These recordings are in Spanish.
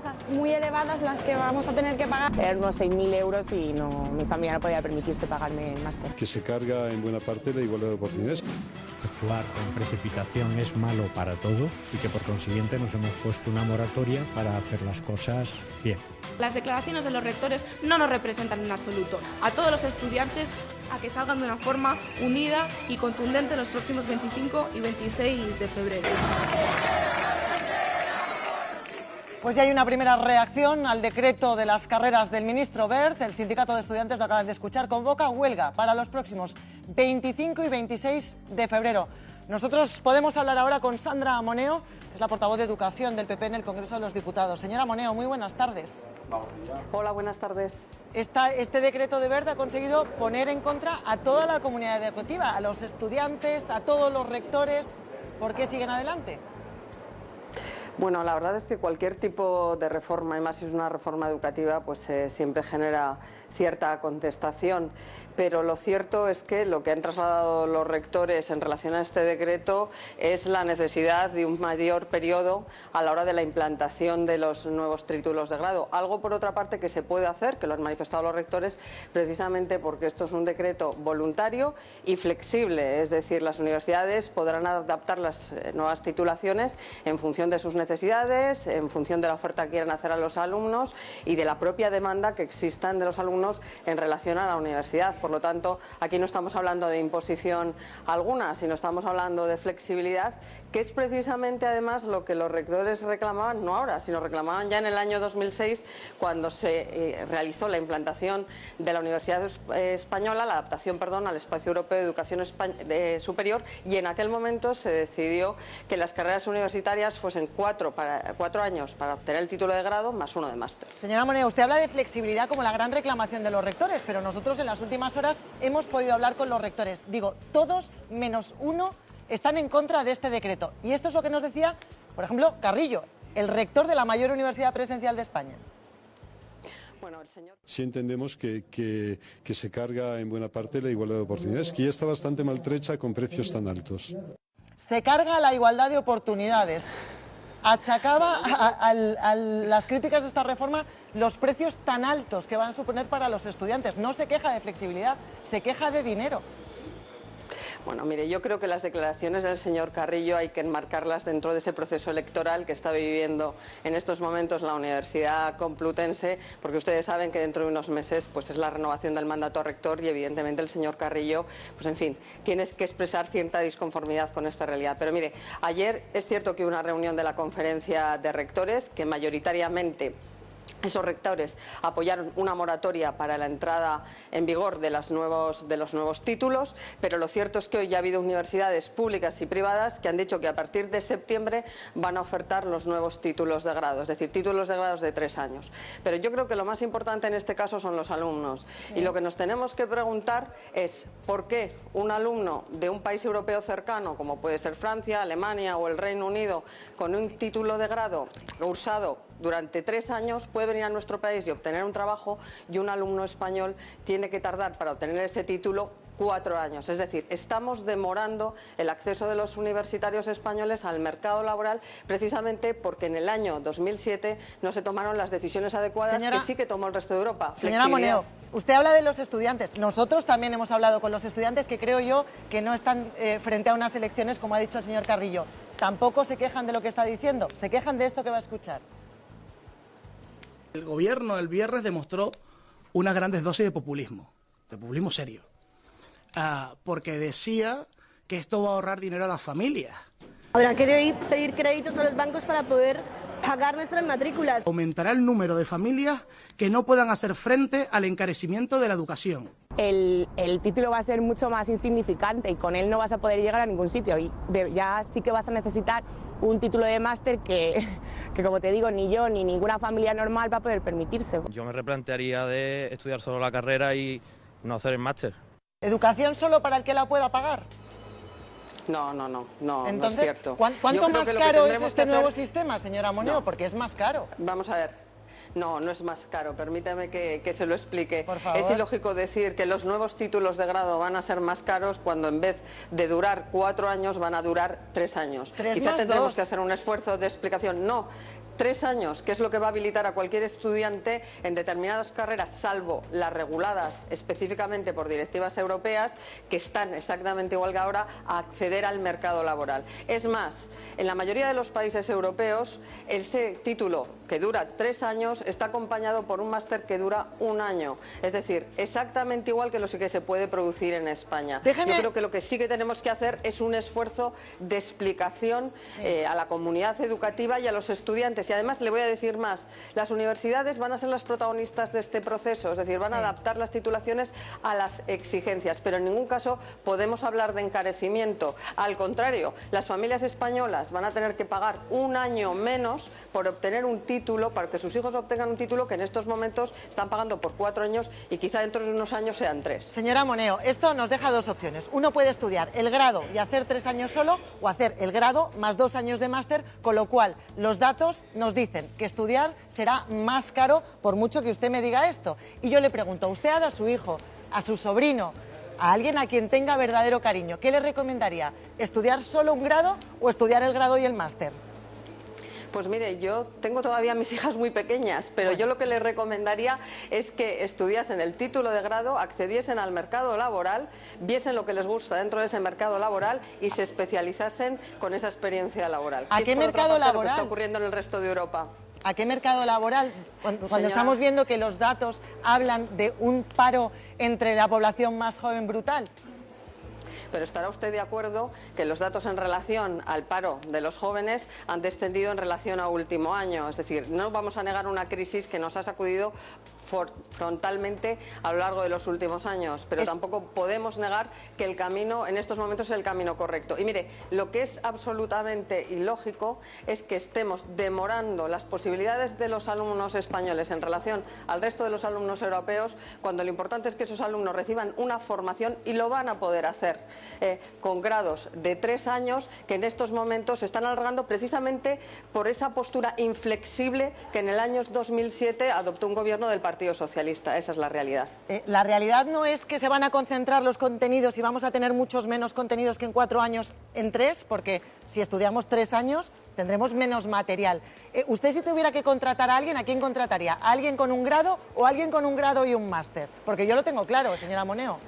tasas muy elevadas las que vamos a tener que pagar. Eran unos 6.000 euros y no, mi familia no podía permitirse pagarme el máster. Que se carga en buena parte la igualdad de oportunidades. Actuar con precipitación es malo para todos y que por consiguiente nos hemos puesto una moratoria para hacer las cosas bien. Las declaraciones de los rectores no nos representan en absoluto. A todos los estudiantes a que salgan de una forma unida y contundente los próximos 25 y 26 de febrero. Pues ya hay una primera reacción al decreto de las carreras del ministro Wert. El sindicato de estudiantes, lo acaban de escuchar, convoca huelga para los próximos 25 y 26 de febrero. Nosotros podemos hablar ahora con Sandra Moneo, que es la portavoz de Educación del PP en el Congreso de los Diputados. Señora Moneo, muy buenas tardes. Hola, buenas tardes. Este decreto de Wert ha conseguido poner en contra a toda la comunidad educativa, a los estudiantes, a todos los rectores. ¿Por qué siguen adelante? Bueno, la verdad es que cualquier tipo de reforma, y más si es una reforma educativa, pues siempre genera cierta contestación, pero lo cierto es que lo que han trasladado los rectores en relación a este decreto es la necesidad de un mayor periodo a la hora de la implantación de los nuevos títulos de grado. Algo, por otra parte, que se puede hacer, que lo han manifestado los rectores, precisamente porque esto es un decreto voluntario y flexible, es decir, las universidades podrán adaptar las nuevas titulaciones en función de sus necesidades, en función de la oferta que quieran hacer a los alumnos y de la propia demanda que existan de los alumnos en relación a la universidad. Por lo tanto, aquí no estamos hablando de imposición alguna, sino estamos hablando de flexibilidad, que es precisamente además lo que los rectores reclamaban, no ahora, sino reclamaban ya en el año 2006, cuando se realizó la implantación de la Universidad Española, la adaptación, perdón, al Espacio Europeo de Educación Superior, y en aquel momento se decidió que las carreras universitarias fuesen 4 años para obtener el título de grado más 1 de máster. Señora Moneo, usted habla de flexibilidad como la gran reclamación de los rectores, pero nosotros en las últimas horas hemos podido hablar con los rectores. Digo, todos menos uno están en contra de este decreto. Y esto es lo que nos decía, por ejemplo, Carrillo, el rector de la mayor universidad presencial de España. Bueno, el señor... Sí entendemos que se carga en buena parte la igualdad de oportunidades, que ya está bastante maltrecha con precios tan altos. Se carga la igualdad de oportunidades. Achacaba a las críticas de esta reforma los precios tan altos que van a suponer para los estudiantes. No se queja de flexibilidad, se queja de dinero. Bueno, mire, yo creo que las declaraciones del señor Carrillo hay que enmarcarlas dentro de ese proceso electoral que está viviendo en estos momentos la Universidad Complutense, porque ustedes saben que dentro de unos meses pues es la renovación del mandato rector y evidentemente el señor Carrillo, pues en fin, tiene que expresar cierta disconformidad con esta realidad. Pero mire, ayer es cierto que hubo una reunión de la conferencia de rectores que mayoritariamente esos rectores apoyaron una moratoria para la entrada en vigor de los nuevos títulos, pero lo cierto es que hoy ya ha habido universidades públicas y privadas que han dicho que a partir de septiembre van a ofertar los nuevos títulos de grado, es decir, títulos de grado de 3 años. Pero yo creo que lo más importante en este caso son los alumnos. Sí. Y lo que nos tenemos que preguntar es ¿por qué un alumno de un país europeo cercano, como puede ser Francia, Alemania o el Reino Unido, con un título de grado cursado durante 3 años puede venir a nuestro país y obtener un trabajo, y un alumno español tiene que tardar para obtener ese título 4 años? Es decir, estamos demorando el acceso de los universitarios españoles al mercado laboral precisamente porque en el año 2007 no se tomaron las decisiones adecuadas que sí que tomó el resto de Europa. Señora Moneo, usted habla de los estudiantes. Nosotros también hemos hablado con los estudiantes que creo yo que no están frente a unas elecciones, como ha dicho el señor Carrillo. Tampoco se quejan de lo que está diciendo, se quejan de esto que va a escuchar. El gobierno el viernes demostró unas grandes dosis de populismo serio, porque decía que esto va a ahorrar dinero a las familias. Habrá que pedir créditos a los bancos para poder pagar nuestras matrículas. Aumentará el número de familias que no puedan hacer frente al encarecimiento de la educación. El título va a ser mucho más insignificante y con él no vas a poder llegar a ningún sitio. Y ya sí que vas a necesitar un título de máster que, como te digo, ni yo ni ninguna familia normal va a poder permitirse. Yo me replantearía de estudiar solo la carrera y no hacer el máster. ¿Educación solo para el que la pueda pagar? No, entonces, no es cierto. ¿Cuánto más caro es este nuevo sistema, señora Moneo? No. Porque es más caro. Vamos a ver. No, no es más caro, permítame que se lo explique. Por favor. Es ilógico decir que los nuevos títulos de grado van a ser más caros cuando en vez de durar 4 años van a durar 3 años. Quizá tendremos que hacer un esfuerzo de explicación. No, 3 años, que es lo que va a habilitar a cualquier estudiante en determinadas carreras, salvo las reguladas específicamente por directivas europeas, que están exactamente igual que ahora, a acceder al mercado laboral. Es más, en la mayoría de los países europeos, ese título que dura 3 años está acompañado por un máster que dura 1 año. Es decir, exactamente igual que lo que se puede producir en España. Yo creo que lo que sí que tenemos que hacer es un esfuerzo de explicación a la comunidad educativa y a los estudiantes. Y además le voy a decir más, las universidades van a ser las protagonistas de este proceso, es decir, van a adaptar las titulaciones a las exigencias, pero en ningún caso podemos hablar de encarecimiento. Al contrario, las familias españolas van a tener que pagar 1 año menos por obtener un título, para que sus hijos obtengan un título que en estos momentos están pagando por 4 años y quizá dentro de unos años sean 3. Señora Moneo, esto nos deja 2 opciones. Uno puede estudiar el grado y hacer 3 años solo, o hacer el grado más 2 años de máster, con lo cual los datos nos dicen que estudiar será más caro, por mucho que usted me diga esto. Y yo le pregunto, ¿usted ha dado a su hijo, a su sobrino, a alguien a quien tenga verdadero cariño, qué le recomendaría? ¿Estudiar solo un grado o estudiar el grado y el máster? Pues mire, yo tengo todavía mis hijas muy pequeñas, pero yo lo que les recomendaría es que estudiasen el título de grado, accediesen al mercado laboral, viesen lo que les gusta dentro de ese mercado laboral y se especializasen con esa experiencia laboral. ¿A qué mercado laboral? Lo que está ocurriendo en el resto de Europa. ¿A qué mercado laboral? Cuando estamos viendo que los datos hablan de un paro entre la población más joven brutal. Pero estará usted de acuerdo que los datos en relación al paro de los jóvenes han descendido en relación a último año. Es decir, no vamos a negar una crisis que nos ha sacudido frontalmente a lo largo de los últimos años, pero tampoco podemos negar que el camino en estos momentos es el camino correcto. Y mire, lo que es absolutamente ilógico es que estemos demorando las posibilidades de los alumnos españoles en relación al resto de los alumnos europeos, cuando lo importante es que esos alumnos reciban una formación, y lo van a poder hacer con grados de 3 años que en estos momentos se están alargando precisamente por esa postura inflexible que en el año 2007 adoptó un gobierno del Partido Socialista. Esa es la realidad. La realidad no es que se van a concentrar los contenidos y vamos a tener muchos menos contenidos que en 4 años en 3, porque si estudiamos 3 años tendremos menos material. Usted, si tuviera que contratar a alguien, ¿a quién contrataría? ¿A alguien con un grado o a alguien con un grado y un máster? Porque yo lo tengo claro, señora Moneo.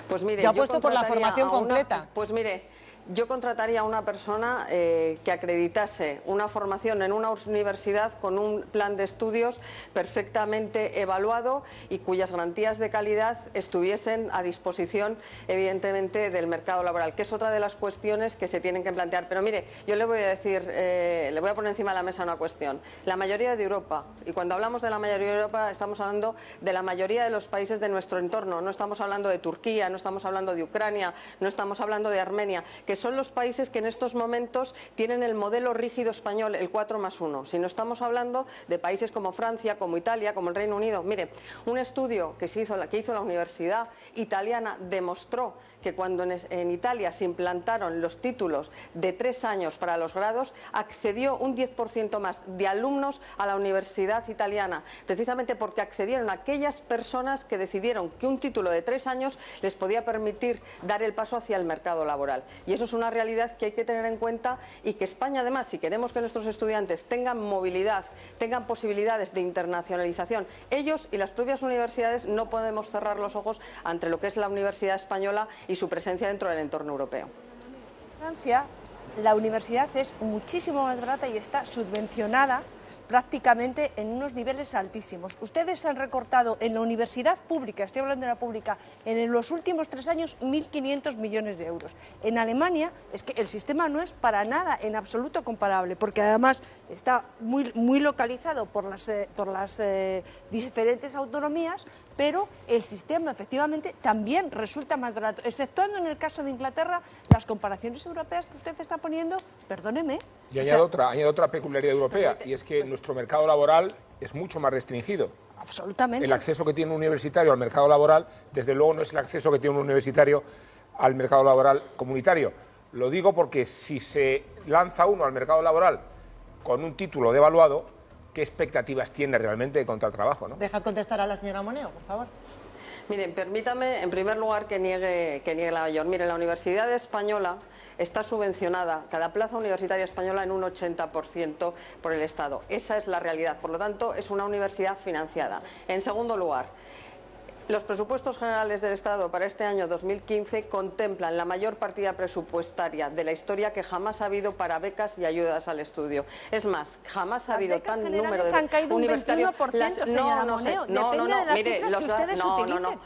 Pues mire, yo apuesto por la formación completa. Pues mire, yo contrataría a una persona que acreditase una formación en una universidad con un plan de estudios perfectamente evaluado y cuyas garantías de calidad estuviesen a disposición, evidentemente, del mercado laboral, que es otra de las cuestiones que se tienen que plantear. Pero mire, yo le voy a decir, le voy a poner encima de la mesa una cuestión. La mayoría de Europa, y cuando hablamos de la mayoría de Europa estamos hablando de la mayoría de los países de nuestro entorno, no estamos hablando de Turquía, no estamos hablando de Ucrania, no estamos hablando de Armenia, que son los países que en estos momentos tienen el modelo rígido español, el 4+1. Si no estamos hablando de países como Francia, como Italia, como el Reino Unido. Mire, un estudio que hizo la Universidad Italiana demostró que cuando en Italia se implantaron los títulos de 3 años para los grados, accedió un 10% más de alumnos a la Universidad Italiana, precisamente porque accedieron aquellas personas que decidieron que un título de 3 años les podía permitir dar el paso hacia el mercado laboral. Y eso es una realidad que hay que tener en cuenta, y que España, además, si queremos que nuestros estudiantes tengan movilidad, tengan posibilidades de internacionalización, ellos y las propias universidades, no podemos cerrar los ojos ante lo que es la Universidad Española y su presencia dentro del entorno europeo. En Francia, la universidad es muchísimo más barata y está subvencionada prácticamente en unos niveles altísimos. Ustedes han recortado en la universidad pública, estoy hablando de la pública, en los últimos 3 años 1.500 millones de euros. En Alemania es que el sistema no es para nada, en absoluto comparable, porque además está muy localizado por las diferentes autonomías, pero el sistema efectivamente también resulta más barato, exceptuando en el caso de Inglaterra las comparaciones europeas que usted está poniendo, perdóneme. Y añado otra peculiaridad europea, y es que nuestro mercado laboral es mucho más restringido. Absolutamente. El acceso que tiene un universitario al mercado laboral, desde luego, no es el acceso que tiene un universitario al mercado laboral comunitario. Lo digo porque si se lanza uno al mercado laboral con un título devaluado, ¿qué expectativas tiene realmente contra el trabajo, ¿no? Deja contestar a la señora Moneo, por favor. Miren, permítame en primer lugar que niegue la mayor. Miren, la Universidad Española está subvencionada, cada plaza universitaria española, en un 80% por el Estado. Esa es la realidad. Por lo tanto, es una universidad financiada. En segundo lugar, los presupuestos generales del Estado para este año 2015 contemplan la mayor partida presupuestaria de la historia que jamás ha habido para becas y ayudas al estudio. Es más, jamás ha habido tan número de han caído un universitarios. 21%, señora Moneo. Depende de las cifras que ustedes utilicen.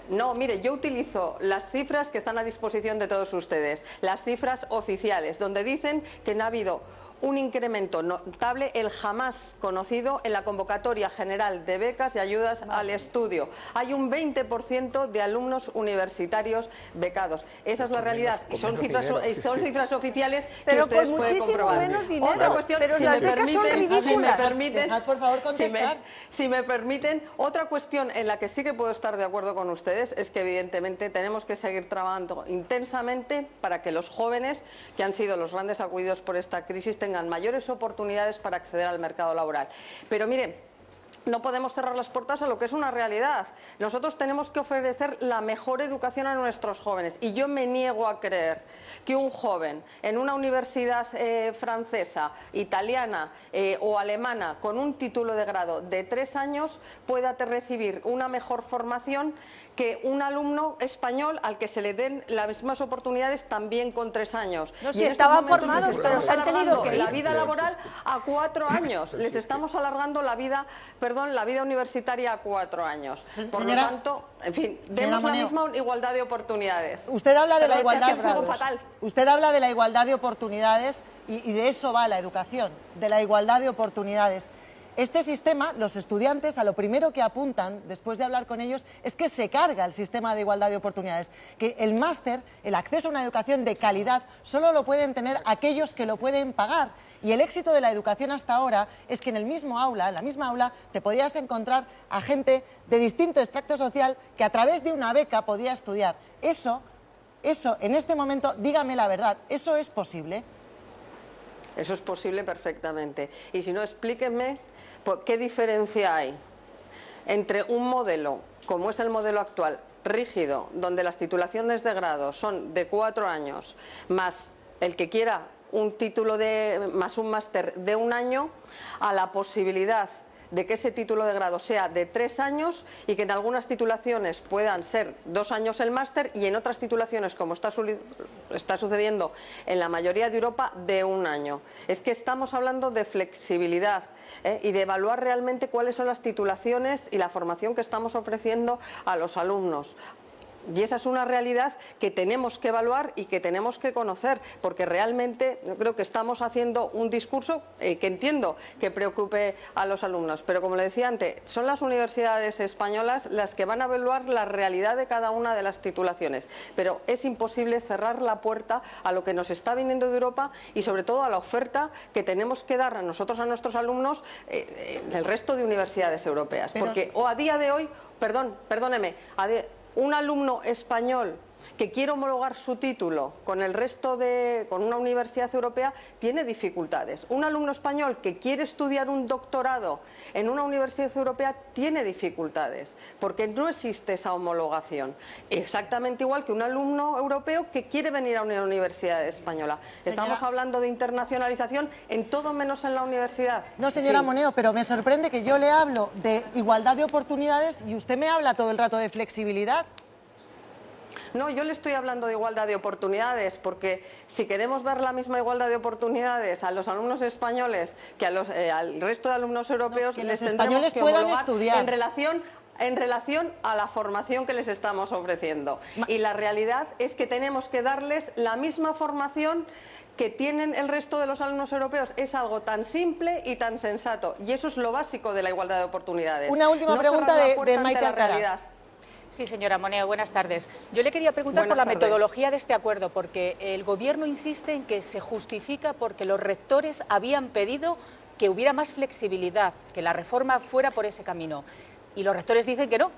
No, mire, yo utilizo las cifras que están a disposición de todos ustedes, las cifras oficiales, donde dicen que no ha habido un incremento notable, el jamás conocido, en la convocatoria general de becas y ayudas al estudio. Hay un 20% de alumnos universitarios becados. Esa es la realidad. Y son cifras oficiales que ustedes pueden comprobar. Pero con muchísimo menos dinero. Otra cuestión, pero las becas son ridículas. Dejad, por favor, contestar. Si me permiten, otra cuestión en la que sí que puedo estar de acuerdo con ustedes es que evidentemente tenemos que seguir trabajando intensamente para que los jóvenes, que han sido los grandes acudidos por esta crisis, tengan mayores oportunidades para acceder al mercado laboral. Pero mire, no podemos cerrar las puertas a lo que es una realidad. Nosotros tenemos que ofrecer la mejor educación a nuestros jóvenes y yo me niego a creer que un joven en una universidad francesa, italiana o alemana con un título de grado de 3 años pueda recibir una mejor formación que un alumno español al que se le den las mismas oportunidades también con 3 años. No, si estaban formados, pero se han tenido que ir. La vida laboral a 4 años. Les estamos alargando la vida universitaria a 4 años. Por lo tanto, en fin, demos la misma igualdad de oportunidades. Usted habla de la igualdad. Fatal. Usted habla de la igualdad de oportunidades y de eso va la educación, de la igualdad de oportunidades. Este sistema, los estudiantes, a lo primero que apuntan, después de hablar con ellos, es que se carga el sistema de igualdad de oportunidades, que el máster, el acceso a una educación de calidad, solo lo pueden tener aquellos que lo pueden pagar. Y el éxito de la educación hasta ahora es que en el mismo aula, en la misma aula, te podías encontrar a gente de distinto extracto social que a través de una beca podía estudiar. Eso, en este momento, dígame la verdad, ¿eso es posible? Eso es posible perfectamente. Y si no, explíquenme qué diferencia hay entre un modelo, como es el modelo actual, rígido, donde las titulaciones de grado son de 4 años, más el que quiera un título más un máster de 1 año, a la posibilidad de que ese título de grado sea de 3 años y que en algunas titulaciones puedan ser 2 años el máster y en otras titulaciones, como está sucediendo en la mayoría de Europa, de 1 año. Es que estamos hablando de flexibilidad y de evaluar realmente cuáles son las titulaciones y la formación que estamos ofreciendo a los alumnos. Y esa es una realidad que tenemos que evaluar y que tenemos que conocer, porque realmente yo creo que estamos haciendo un discurso que entiendo que preocupe a los alumnos. Pero como le decía antes, son las universidades españolas las que van a evaluar la realidad de cada una de las titulaciones. Pero es imposible cerrar la puerta a lo que nos está viniendo de Europa y sobre todo a la oferta que tenemos que dar a nosotros, a nuestros alumnos, del resto de universidades europeas. Porque a día de hoy, perdóneme, un alumno español que quiere homologar su título con con una universidad europea tiene dificultades. Un alumno español que quiere estudiar un doctorado en una universidad europea tiene dificultades, porque no existe esa homologación. Exactamente igual que un alumno europeo que quiere venir a una universidad española. Estamos hablando de internacionalización en todo menos en la universidad. No, señora Moneo, pero me sorprende que yo le hablo de igualdad de oportunidades y usted me habla todo el rato de flexibilidad. No, yo le estoy hablando de igualdad de oportunidades, porque si queremos dar la misma igualdad de oportunidades a los alumnos españoles que al resto de alumnos europeos, les tendremos que homologar en relación a la formación que les estamos ofreciendo. Y la realidad es que tenemos que darles la misma formación que tienen el resto de los alumnos europeos. Es algo tan simple y tan sensato, y eso es lo básico de la igualdad de oportunidades. Una última pregunta de Maite Alcaraz. Sí, señora Moneo, buenas tardes. Yo le quería preguntar por la metodología de este acuerdo, porque el Gobierno insiste en que se justifica porque los rectores habían pedido que hubiera más flexibilidad, que la reforma fuera por ese camino. Y los rectores dicen que no.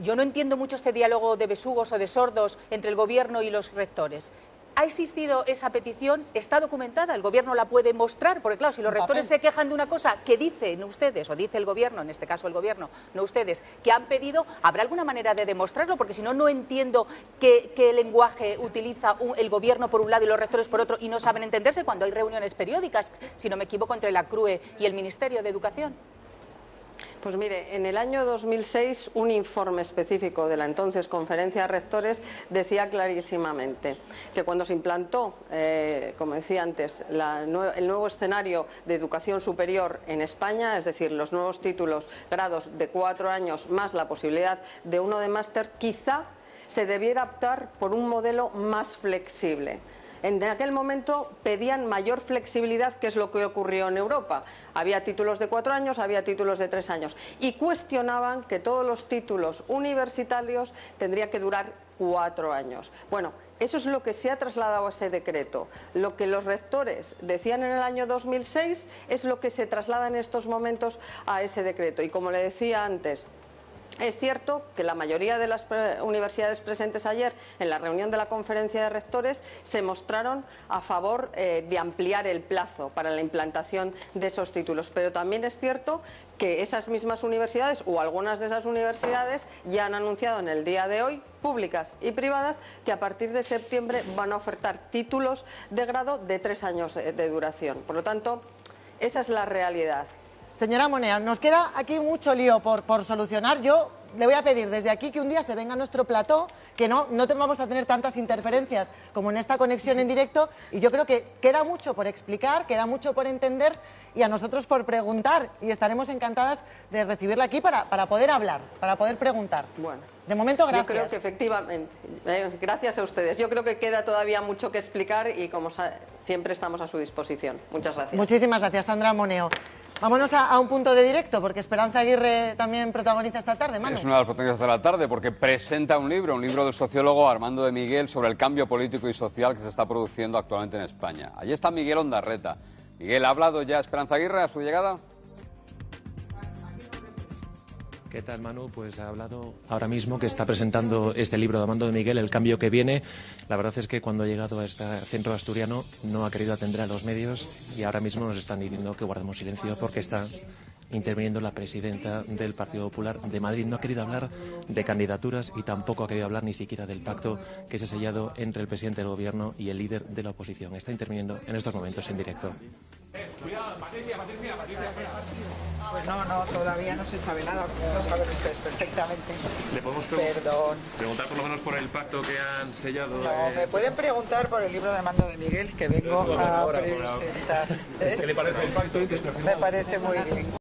Yo no entiendo mucho este diálogo de besugos o de sordos entre el Gobierno y los rectores. ¿Ha existido esa petición? ¿Está documentada? ¿El Gobierno la puede mostrar? Porque claro, si los rectores se quejan de una cosa que dicen ustedes, o dice el Gobierno, en este caso el Gobierno, no ustedes, que han pedido, ¿habrá alguna manera de demostrarlo? Porque si no, no entiendo qué lenguaje utiliza el Gobierno por un lado y los rectores por otro y no saben entenderse cuando hay reuniones periódicas, si no me equivoco, entre la CRUE y el Ministerio de Educación. Pues mire, en el año 2006 un informe específico de la entonces Conferencia de Rectores decía clarísimamente que cuando se implantó, como decía antes, el nuevo escenario de educación superior en España, es decir, los nuevos títulos, grados de 4 años más la posibilidad de uno de máster, quizá se debiera optar por un modelo más flexible. En aquel momento pedían mayor flexibilidad, que es lo que ocurrió en Europa. Había títulos de 4 años, había títulos de 3 años. Y cuestionaban que todos los títulos universitarios tendrían que durar 4 años. Bueno, eso es lo que se ha trasladado a ese decreto. Lo que los rectores decían en el año 2006 es lo que se traslada en estos momentos a ese decreto. Y como le decía antes, es cierto que la mayoría de las universidades presentes ayer en la reunión de la Conferencia de Rectores se mostraron a favor de ampliar el plazo para la implantación de esos títulos, pero también es cierto que esas mismas universidades o algunas de esas universidades ya han anunciado en el día de hoy, públicas y privadas, que a partir de septiembre van a ofertar títulos de grado de 3 años de duración. Por lo tanto, esa es la realidad. Señora Monea, nos queda aquí mucho lío por solucionar. Yo le voy a pedir desde aquí que un día se venga a nuestro plató, que no vamos a tener tantas interferencias como en esta conexión en directo, y yo creo que queda mucho por explicar, queda mucho por entender y a nosotros por preguntar, y estaremos encantadas de recibirla aquí para poder hablar, para poder preguntar. Bueno, de momento, gracias. Yo creo que efectivamente, gracias a ustedes. Yo creo que queda todavía mucho que explicar y como siempre estamos a su disposición. Muchas gracias. Muchísimas gracias, Sandra Moneo. Vámonos a un punto de directo, porque Esperanza Aguirre también protagoniza esta tarde, Manu. Es una de las protagonistas de la tarde, porque presenta un libro del sociólogo Armando de Miguel sobre el cambio político y social que se está produciendo actualmente en España. Allí está Miguel Ondarreta. Miguel, ¿ha hablado ya Esperanza Aguirre a su llegada? ¿Qué tal, Manu? Pues ha hablado ahora mismo que está presentando este libro de Armando de Miguel, El cambio que viene. La verdad es que cuando ha llegado a este centro asturiano no ha querido atender a los medios y ahora mismo nos están diciendo que guardemos silencio porque está interviniendo la presidenta del Partido Popular de Madrid. No ha querido hablar de candidaturas y tampoco ha querido hablar ni siquiera del pacto que se ha sellado entre el presidente del Gobierno y el líder de la oposición. Está interviniendo en estos momentos en directo. Cuidado, Patricia. Pues no, todavía no se sabe nada, no saben ustedes perfectamente. ¿Le podemos preguntar por lo menos por el pacto que han sellado? No, me pueden preguntar por el libro de Armando de Miguel que vengo a presentar. ¿Qué le parece el pacto? Me parece muy bien.